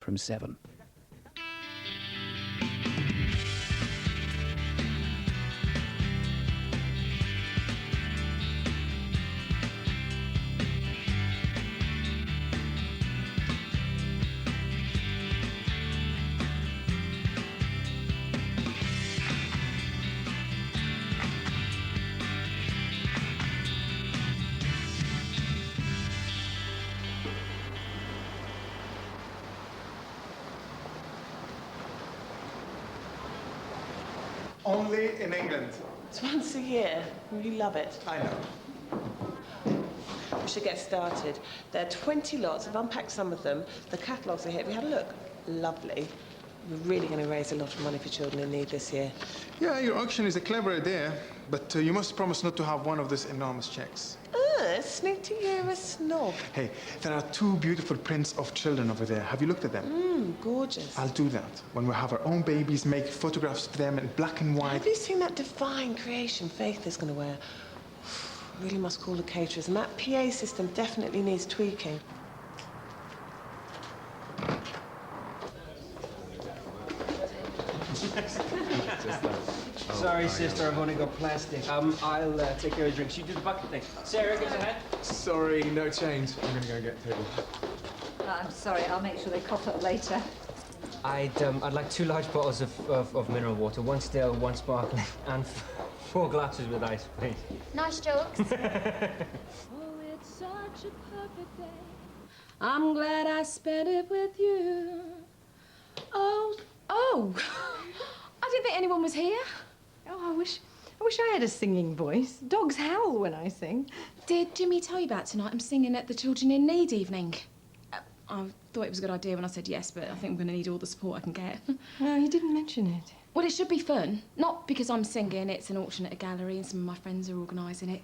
from 7. Only in England. It's once a year. We love it. I know. We should get started. There are 20 lots. I've unpacked some of them. The catalogues are here. We had a look. Lovely. We're really going to raise a lot of money for children in need this year. Yeah, your auction is a clever idea, but you must promise not to have one of these enormous checks. Snooty, you're a snob. Hey, there are 2 beautiful prints of children over there. Have you looked at them? Gorgeous. I'll do that. When we have our own babies, make photographs of them in black and white. Have you seen that divine creation Faith is going to wear? I really must call the caterers, and that PA system definitely needs tweaking. Sorry, sister, I've only got plastic. I'll take care of the drinks. You do the bucket thing. Sarah, goes ahead. Sorry, no change. I'm gonna go get a table. I'm sorry, I'll make sure they cough up later. I'd like 2 large bottles of mineral water, 1 still, 1 sparkling, and 4 glasses with ice, please. Nice jokes. Oh, it's such a perfect day. I'm glad I spent it with you. Oh, I didn't think anyone was here. Oh, I wish I had a singing voice. Dogs howl when I sing. Did Jimmy tell you about tonight? I'm singing at the Children in Need evening. I thought it was a good idea when I said yes, but I think I'm going to need all the support I can get. No, he didn't mention it. Well, it should be fun. Not because I'm singing. It's an auction at a gallery and some of my friends are organising it.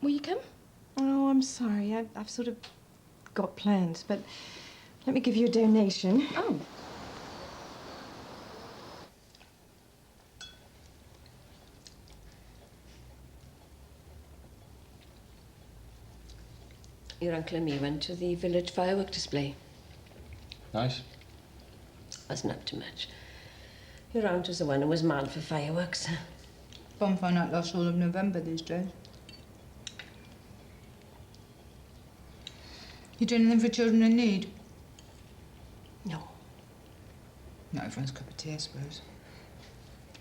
Will you come? Oh, I'm sorry. I've sort of got plans, but let me give you a donation. Oh. Your uncle and me went to the village firework display. Nice. Wasn't up to much. Your aunt was the one who was mad for fireworks. Bonfire night lasts all of November these days. You do anything for children in need? No. Not everyone's cup of tea, I suppose.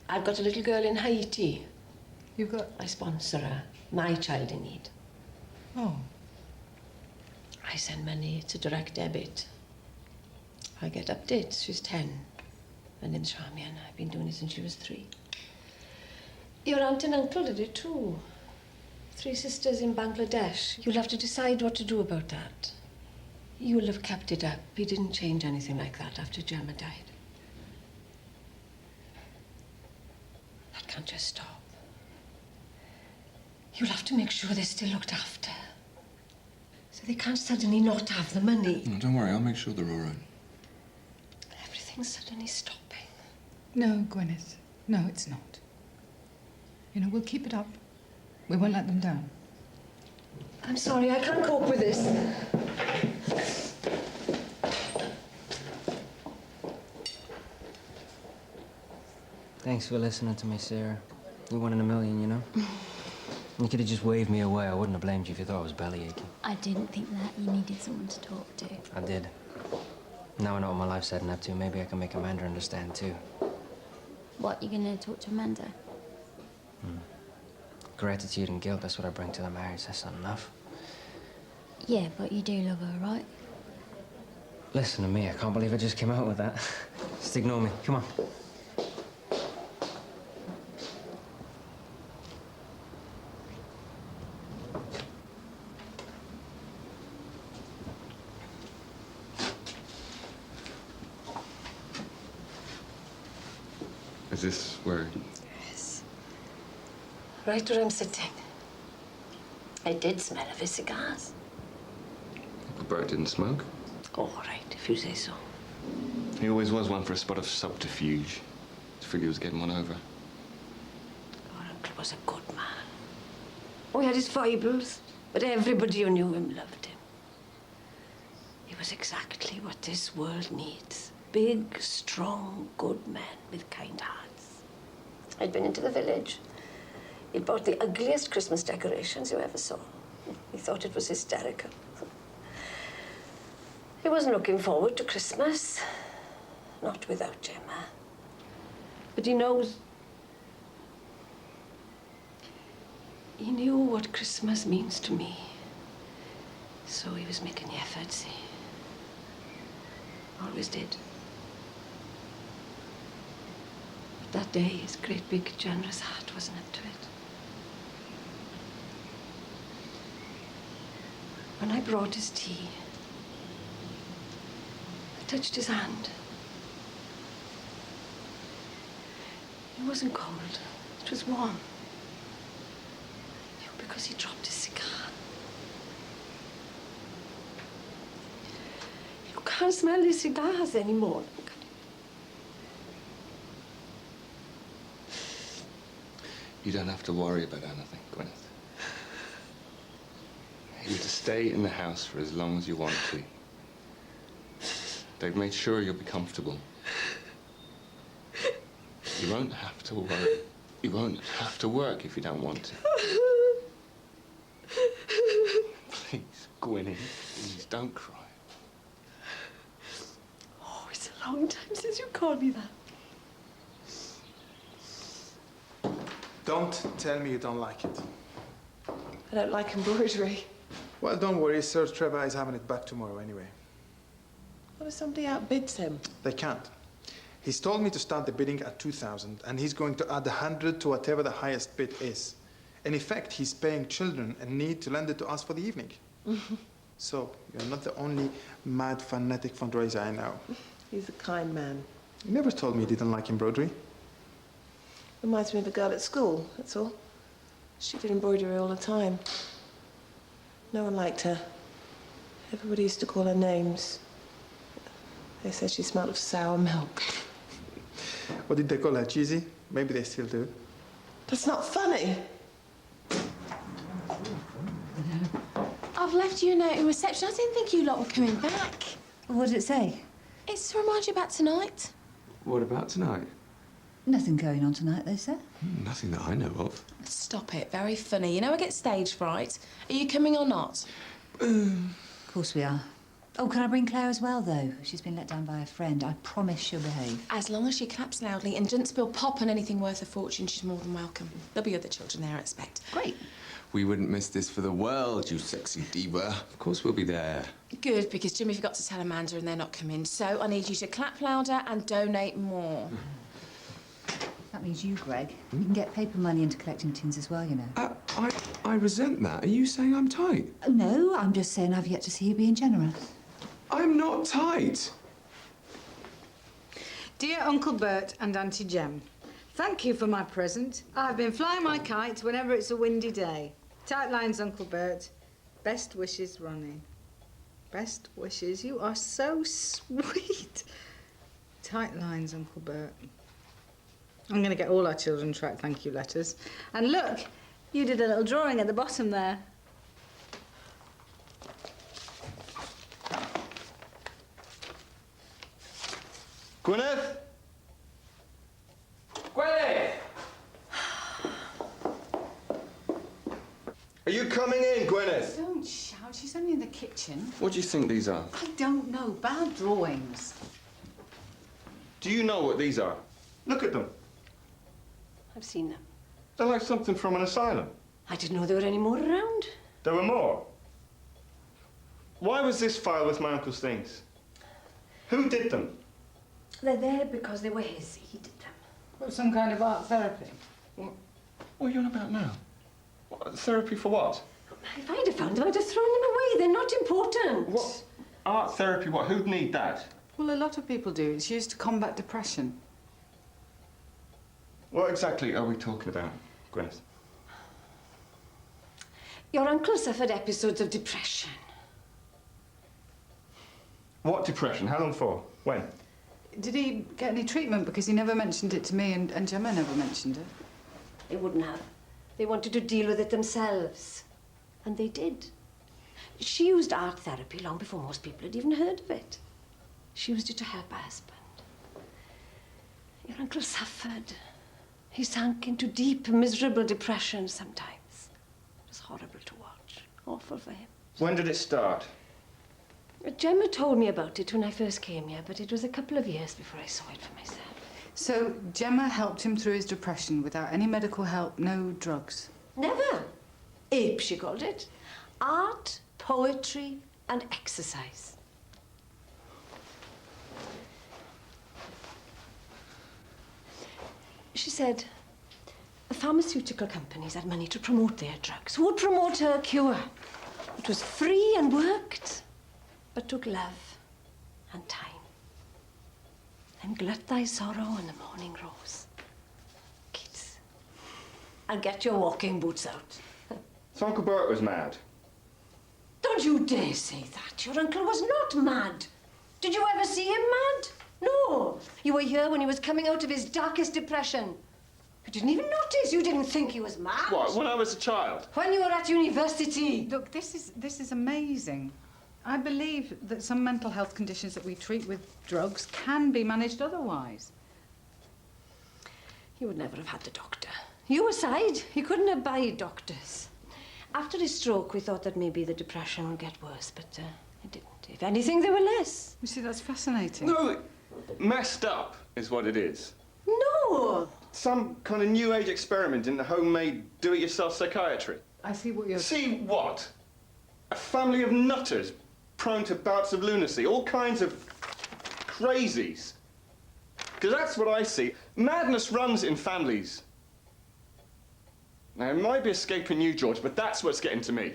I've got a little girl in Haiti. You've got... I sponsor her. My child in need. Oh. I send money. It's a direct debit. I get updates. She's 10. And in Shamian, I've been doing it since she was 3. Your aunt and uncle did it too. 3 sisters in Bangladesh. You'll have to decide what to do about that. You'll have kept it up. He didn't change anything like that after Gemma died. That can't just stop. You'll have to make sure they're still looked after. So they can't suddenly not have the money. Oh, don't worry, I'll make sure they're all right. Everything's suddenly stopping. No, Gwyneth. No, it's not. You know, we'll keep it up. We won't let them down. I'm sorry, I can't cope with this. Thanks for listening to me, Sarah. You're 1 in a million, you know? You could have just waved me away. I wouldn't have blamed you if you thought I was bellyaching. I didn't think that. You needed someone to talk to. I did. Now I know what my life's heading up to. Maybe I can make Amanda understand, too. What, you gonna talk to Amanda? Gratitude and guilt, that's what I bring to the marriage. That's not enough. Yeah, but you do love her, right? Listen to me. I can't believe I just came out with that. Just ignore me. Come on. Is this where... Yes. Right where I'm sitting. I did smell of his cigars. Bert didn't smoke? Oh, all right, if you say so. He always was one for a spot of subterfuge. I figured he was getting one over. Your uncle was a good man. Oh, he had his foibles, but everybody who knew him loved him. He was exactly what this world needs. Big, strong, good men with kind hearts. I'd been into the village. He'd bought the ugliest Christmas decorations you ever saw. He thought it was hysterical. He wasn't looking forward to Christmas. Not without Gemma. But he knows... He knew what Christmas means to me. So he was making the effort, see? Always did. But that day, his great big generous heart wasn't up to it. When I brought his tea, I touched his hand. It wasn't cold, it was warm. Because he dropped his cigar. You can't smell the cigars anymore. You don't have to worry about anything, Gwyneth. You're to stay in the house for as long as you want to. They've made sure you'll be comfortable. You won't have to worry. You won't have to work if you don't want to. Please, Gwyneth, please don't cry. Oh, it's a long time since you called me that. Don't tell me you don't like it. I don't like embroidery. Well, don't worry. Sir Trevor is having it back tomorrow anyway. What if somebody outbids him? They can't. He's told me to start the bidding at 2,000, and he's going to add 100 to whatever the highest bid is. In effect, he's paying children in need to lend it to us for the evening. So, you're not the only mad, fanatic fundraiser I know. He's a kind man. He never told me he didn't like embroidery. Reminds me of a girl at school, that's all. She did embroidery all the time. No one liked her. Everybody used to call her names. They said she smelled of sour milk. What did they call her? Cheesy? Maybe they still do. That's not funny. I've left you a note in reception. I didn't think you lot were coming back. What did it say? It's to remind you about tonight. What about tonight? Nothing going on tonight, they said. Nothing that I know of. Stop it. Very funny. You know I get stage fright. Are you coming or not? Of course we are. Oh, can I bring Claire as well, though? She's been let down by a friend. I promise she'll behave. As long as she claps loudly and doesn't spill pop on anything worth a fortune, she's more than welcome. There'll be other children there, I expect. Great. We wouldn't miss this for the world, you sexy diva. Of course we'll be there. Good, because Jimmy forgot to tell Amanda and they're not coming. So I need you to clap louder and donate more. That means you, Greg. You can get paper money into collecting tins as well, you know. I resent that. Are you saying I'm tight? No, I'm just saying I've yet to see you being generous. I'm not tight. Dear Uncle Bert and Auntie Jem, thank you for my present. I've been flying my kite whenever it's a windy day. Tight lines, Uncle Bert. Best wishes, Ronnie. Best wishes. You are so sweet. Tight lines, Uncle Bert. I'm going to get all our children to write thank you letters. And look, you did a little drawing at the bottom there. Gwyneth? Gwyneth! Are you coming in, Gwyneth? Don't shout. She's only in the kitchen. What do you think these are? I don't know. Bad drawings. Do you know what these are? Look at them. I've seen them. They're like something from an asylum. I didn't know there were any more around. There were more. Why was this file with my uncle's things? Who did them? They're there because they were his. He did them. What, some kind of art therapy? What are you on about now? Therapy for what? If I'd have found them, I'd have thrown them away. They're not important. What? Art therapy, what? Who'd need that? Well, a lot of people do. It's used to combat depression. What exactly are we talking about, Gwyneth? Your uncle suffered episodes of depression. What depression? How long for? When? Did he get any treatment? Because he never mentioned it to me and Gemma never mentioned it. They wouldn't have. They wanted to deal with it themselves. And they did. She used art therapy long before most people had even heard of it. She used it to help her husband. Your uncle suffered. He sank into deep, miserable depression sometimes. It was horrible to watch. Awful for him. When did it start? Gemma told me about it when I first came here, but it was a couple of years before I saw it for myself. So Gemma helped him through his depression without any medical help, no drugs? Never. Ape, she called it. Art, poetry, and exercise. She said the pharmaceutical companies had money to promote their drugs. Who would promote her cure? It was free and worked, but took love and time. And glut thy sorrow in the morning rose. Kids, and get your walking boots out. So Uncle Bert was mad. Don't you dare say that. Your uncle was not mad. Did you ever see him mad? No. You were here when he was coming out of his darkest depression. You didn't even notice. You didn't think he was mad. What, when I was a child? When you were at university. Look, this is amazing. I believe that some mental health conditions that we treat with drugs can be managed otherwise. He would never have had the doctor. You aside, he couldn't have buyed doctors. After his stroke, we thought that maybe the depression would get worse, but it didn't. If anything, there were less. You see, that's fascinating. No, messed up is what it is. No! Some kind of new age experiment in the homemade do-it-yourself psychiatry. I see what you're... See what? A family of nutters prone to bouts of lunacy, all kinds of crazies. Because that's what I see. Madness runs in families. Now, it might be escaping you, George, but that's what's getting to me.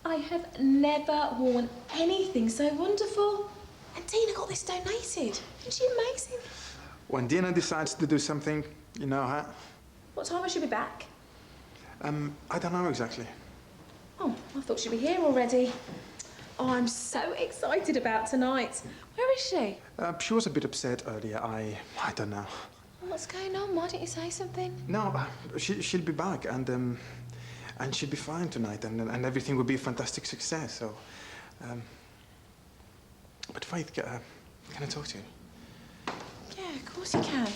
I have never worn anything so wonderful. And Dina got this donated. Isn't she amazing? When Dina decides to do something, you know her. What time will she be back? I don't know exactly. Oh, I thought she'd be here already. Oh, I'm so excited about tonight. Where is she? She was a bit upset earlier. I don't know. What's going on? Why don't you say something? No, she'll be back and she'll be fine tonight and everything will be a fantastic success. So, but Faith, can I talk to you? Yeah, of course you can.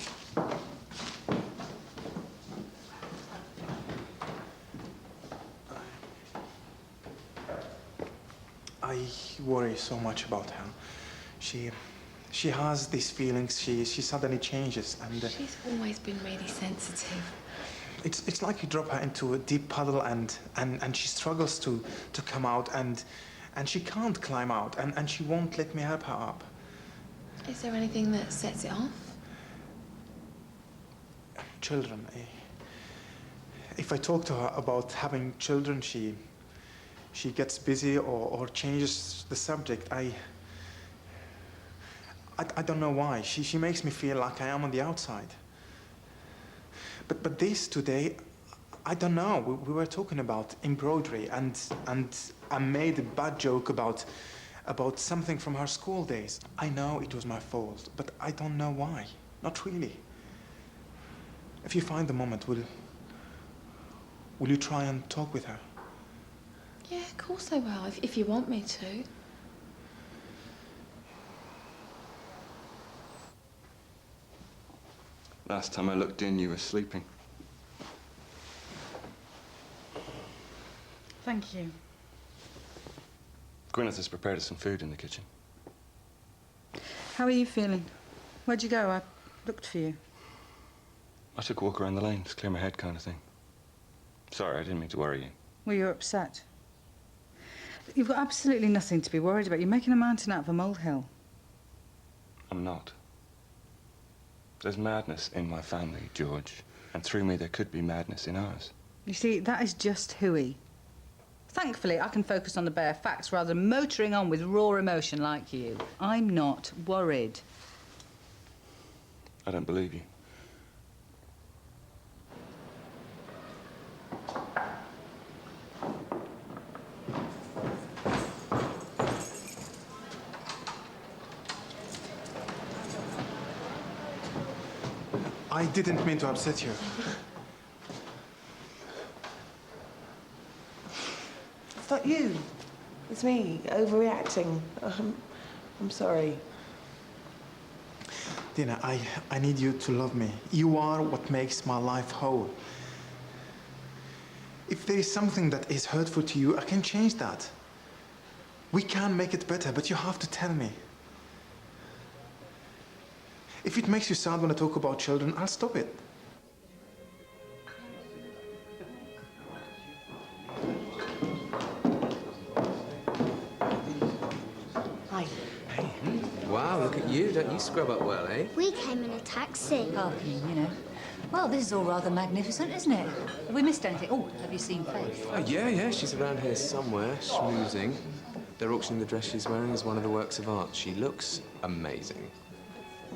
I worry so much about her. She has these feelings. She suddenly changes and. She's always been really sensitive. It's like you drop her into a deep puddle and she struggles to come out and she can't climb out and she won't let me help her up. Is there anything that sets it off? Children. If I talk to her about having children, she gets busy or changes the subject. I don't know why. She makes me feel like I am on the outside. But this today, I don't know. We were talking about embroidery and I made a bad joke about something from her school days. I know it was my fault, but I don't know why. Not really. If you find the moment, will you try and talk with her? Yeah, of course I will, if you want me to. Last time I looked in, you were sleeping. Thank you. Gwyneth has prepared us some food in the kitchen. How are you feeling? Where'd you go? I looked for you. I took a walk around the lanes, clear my head kind of thing. Sorry, I didn't mean to worry you. Well, you're upset. You've got absolutely nothing to be worried about. You're making a mountain out of a molehill. I'm not. There's madness in my family, George. And through me, there could be madness in ours. You see, that is just hooey. Thankfully, I can focus on the bare facts rather than motoring on with raw emotion like you. I'm not worried. I don't believe you. I didn't mean to upset you. It's not you. It's me, overreacting. I'm sorry. Dina, I need you to love me. You are what makes my life whole. If there is something that is hurtful to you, I can change that. We can make it better, but you have to tell me. If it makes you sad when I talk about children, I'll stop it. Hi. Hey. Wow, look at you. Don't you scrub up well, eh? We came in a taxi. Parking, you know. Well, this is all rather magnificent, isn't it? Have we missed anything? Oh, have you seen Faith? Oh, yeah. She's around here somewhere, schmoozing. They're auctioning the dress she's wearing as one of the works of art. She looks amazing.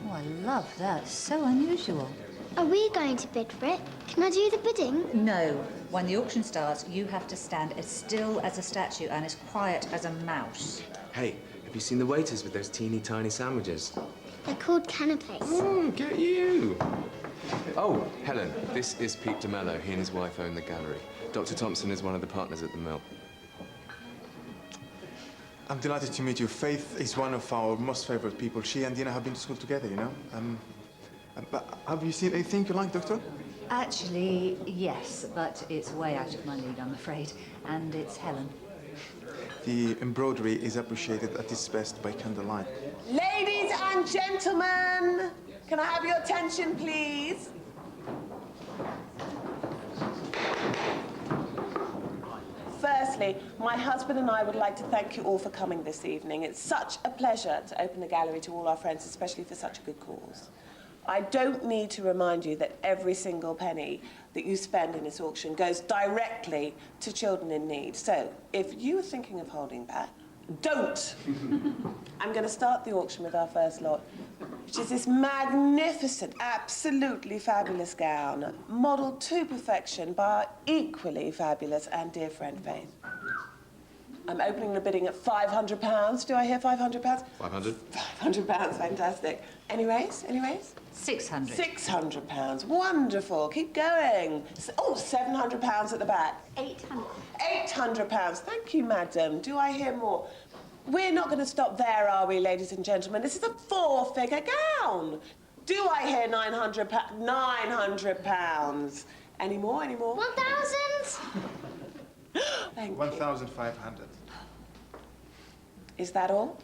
Oh, I love that. So unusual. Are we going to bid for it? Can I do the bidding? No. When the auction starts, you have to stand as still as a statue and as quiet as a mouse. Hey, have you seen the waiters with those teeny tiny sandwiches? They're called canapes. Oh, get you. Oh, Helen, this is Pete DeMello. He and his wife own the gallery. Dr. Thompson is one of the partners at the mill. I'm delighted to meet you. Faith is one of our most favorite people. She and Dina have been to school together, you know? But have you seen anything you like, Doctor? Actually, yes, but it's way out of my league, I'm afraid. And it's Helen. The embroidery is appreciated at its best by candlelight. Ladies and gentlemen, can I have your attention, please? Firstly, my husband and I would like to thank you all for coming this evening. It's such a pleasure to open the gallery to all our friends, especially for such a good cause. I don't need to remind you that every single penny that you spend in this auction goes directly to children in need. So, if you are thinking of holding back, don't! I'm going to start the auction with our first lot, which is this magnificent, absolutely fabulous gown, modelled to perfection by our equally fabulous and dear friend Faith. I'm opening the bidding at £500. Do I hear £500? 500? £500, fantastic. Any raise? Any raise? 600. £600. Wonderful. Keep going. Oh, £700 at the back. 800. £800. Thank you, madam. Do I hear more? We're not going to stop there, are we, ladies and gentlemen? This is a 4-figure gown. Do I hear £900? £900. Any more? Any more? 1,000. Thank you. 1,500. Is that all?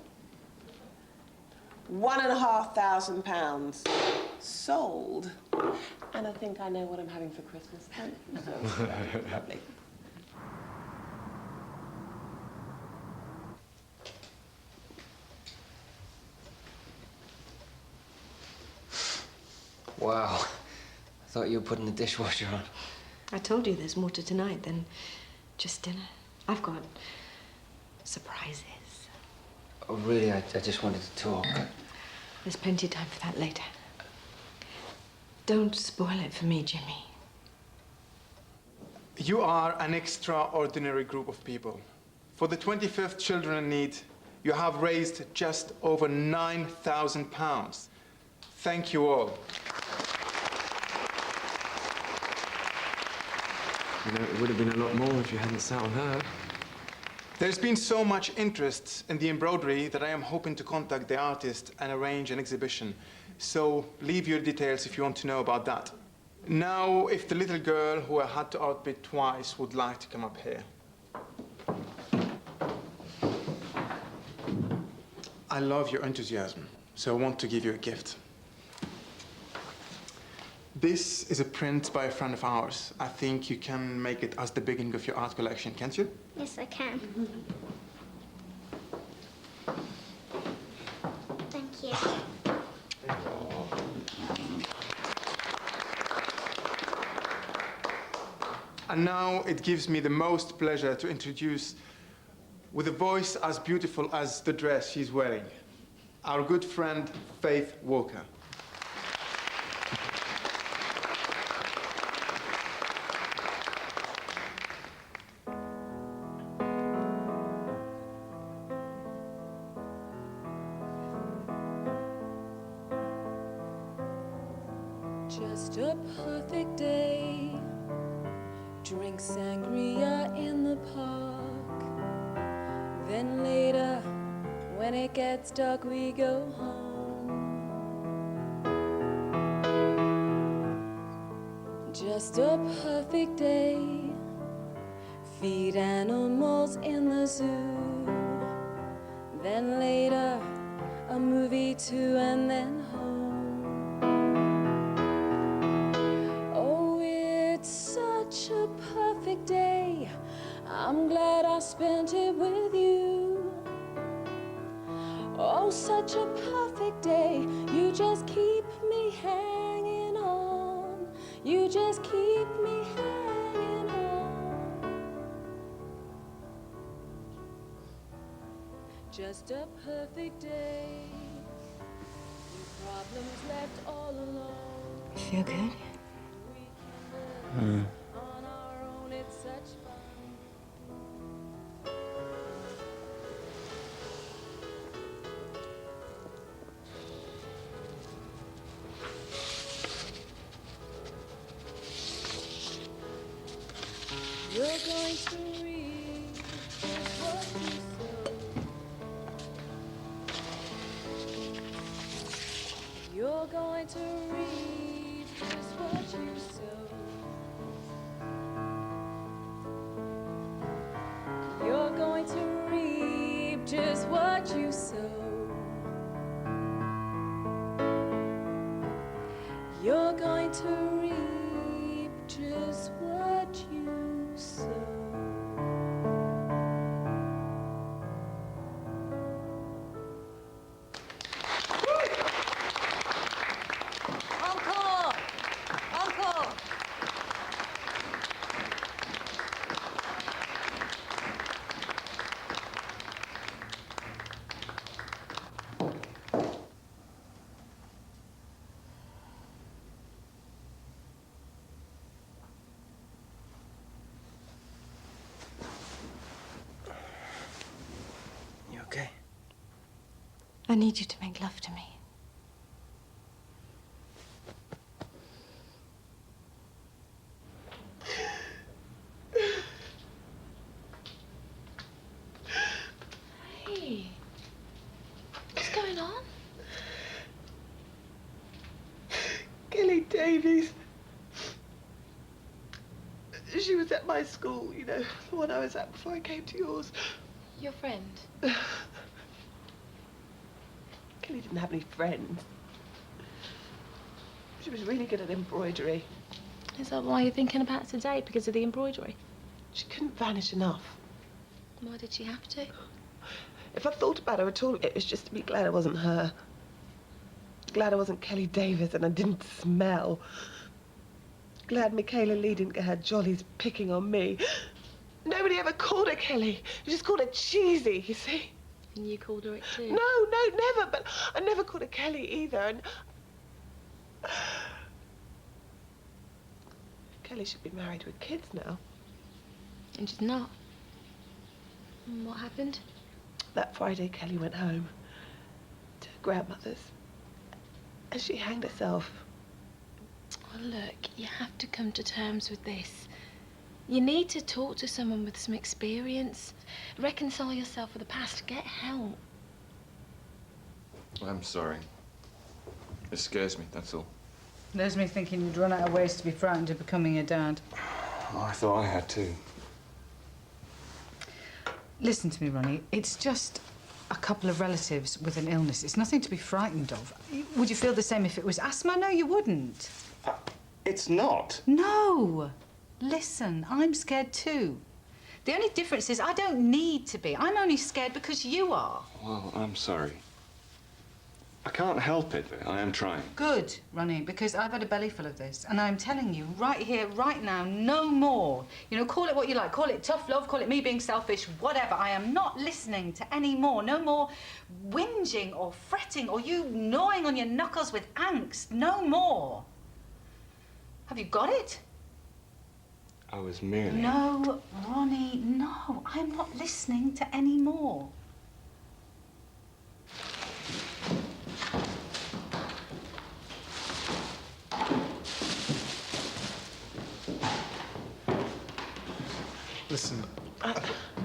£1,500 sold. And I think I know what I'm having for Christmas then. Lovely. Wow. I thought you were putting the dishwasher on. I told you there's more to tonight than just dinner. I've got surprises. Oh, really? I just wanted to talk. There's plenty of time for that later. Don't spoil it for me, Jimmy. You are an extraordinary group of people. For the 25th Children in Need, you have raised just over £9,000. Thank you all. You know, it would have been a lot more if you hadn't sat on her. There's been so much interest in the embroidery that I am hoping to contact the artist and arrange an exhibition. So leave your details if you want to know about that. Now, if the little girl who I had to outbid twice would like to come up here. I love your enthusiasm, so I want to give you a gift. This is a print by a friend of ours. I think you can make it as the beginning of your art collection, can't you? Yes, I can. Thank you. And now it gives me the most pleasure to introduce, with a voice as beautiful as the dress she's wearing, our good friend, Faith Walker. Just a perfect day. Drink sangria in the park. Then later, when it gets dark, we go home. Just a perfect day. Feed animals in the zoo. Then later, a movie too, and then home. Such a perfect day. I'm glad I spent it with you. Oh, such a perfect day. You just keep me hanging on. You just keep me hanging on. Just a perfect day. Problems left all alone. You feel good? On our own, it's such fun. You're going to read what you sow. You're going to read just what you sow. You're going to reap just what you sow. You're going to reap just what you sow. Encore! Encore! You okay? I need you to make love to me. Hey, what's going on? Kelly Davies. She was at my school, you know, the one I was at before I came to yours. Your friend? Kelly didn't have any friends. She was really good at embroidery. Is that why you're thinking about it today, because of the embroidery? She couldn't vanish enough. Why did she have to? If I thought about her at all, it was just to be glad I wasn't her. Glad I wasn't Kelly Davis and I didn't smell. Glad Michaela Lee didn't get her jollies picking on me. Nobody ever called her Kelly. You just called her cheesy, you see? And you called her it too? No, never. But I never called her Kelly either. And Kelly should be married with kids now. And she's not. And what happened? That Friday, Kelly went home to her grandmother's. And she hanged herself. Oh, look, you have to come to terms with this. You need to talk to someone with some experience. Reconcile yourself with the past. Get help. I'm sorry. It scares me, that's all. There's me thinking you'd run out of ways to be frightened of becoming a dad. Oh, I thought I had too. Listen to me, Ronnie. It's just a couple of relatives with an illness. It's nothing to be frightened of. Would you feel the same if it was asthma? No, you wouldn't. It's not. No. Listen, I'm scared too. The only difference is I don't need to be. I'm only scared because you are. Well, I'm sorry. I can't help it. I am trying. Good, Ronnie, because I've had a belly full of this, and I'm telling you right here, right now, no more. You know, call it what you like. Call it tough love, call it me being selfish, whatever. I am not listening to any more. No more whinging or fretting or you gnawing on your knuckles with angst. No more. Have you got it? I was merely... No, Ronnie, no. I'm not listening to any more. Listen.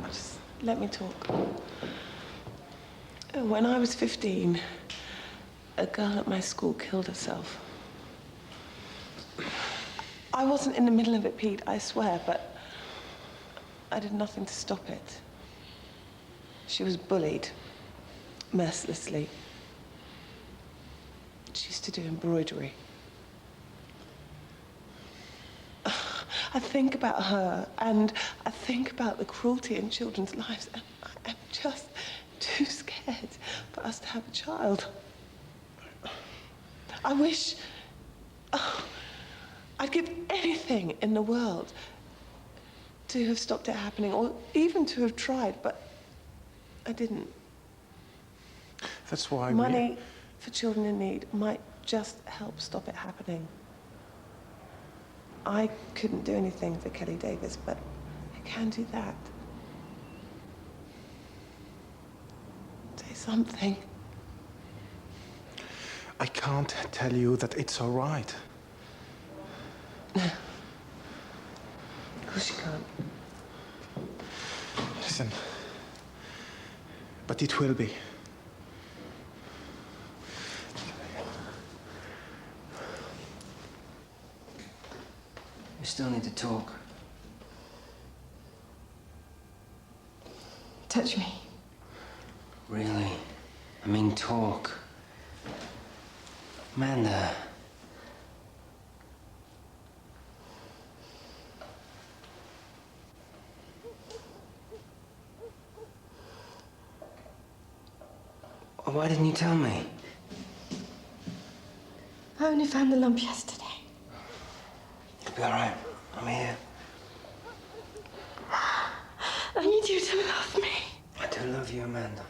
Just let me talk. When I was 15, a girl at my school killed herself. I wasn't in the middle of it, Pete, I swear, but I did nothing to stop it. She was bullied, mercilessly. She used to do embroidery. I think about her, and I think about the cruelty in children's lives, and I'm just too scared for us to have a child. I wish... I'd give anything in the world to have stopped it happening, or even to have tried, but I didn't. That's why Money for children in need might just help stop it happening. I couldn't do anything for Kelly Davis, but I can do that. Say something. I can't tell you that it's all right. Of course you can't. Listen, but it will be. We still need to talk. Touch me. Really? I mean, talk. Amanda. Why didn't you tell me? I only found the lump yesterday. You'll be all right. I'm here. I need you to love me. I do love you, Amanda.